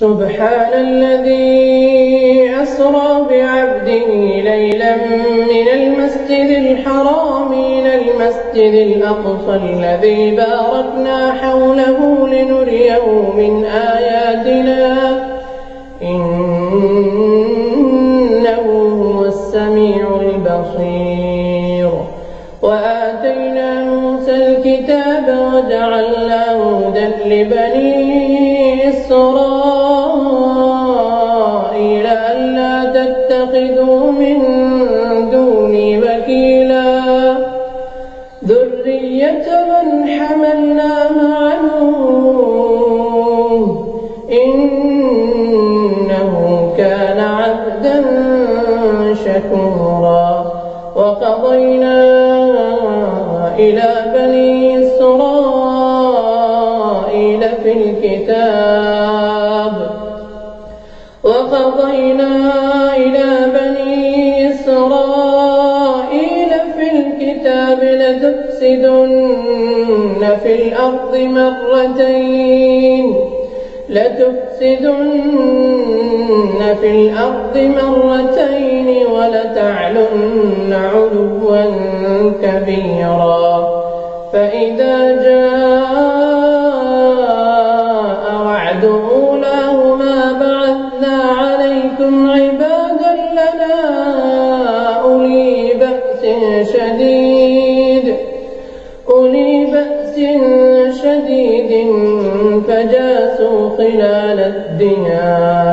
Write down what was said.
سبحان الذي أسرى بعبده ليلا من المسجد الحرام إلى المسجد الأقصى الذي باركنا حوله لنريه من آياتنا إنه هو السميع البصير. وآتينا موسى الكتاب وجعلناه هدى لبني إسرائيل ألا تتخذوا من دوني وكيلا ذرية من حملنا مع نوح إنه كان عبدا شكورا. وقضينا إلى بني إسرائيل في الكتاب لتفسدن في الأرض مرتين ولتعلن علوا كبيرا. فإذا جاء وعد أولاهما بعثنا عليكم عبادا لنا أولي بأس شديد فجاسوا خلال الديار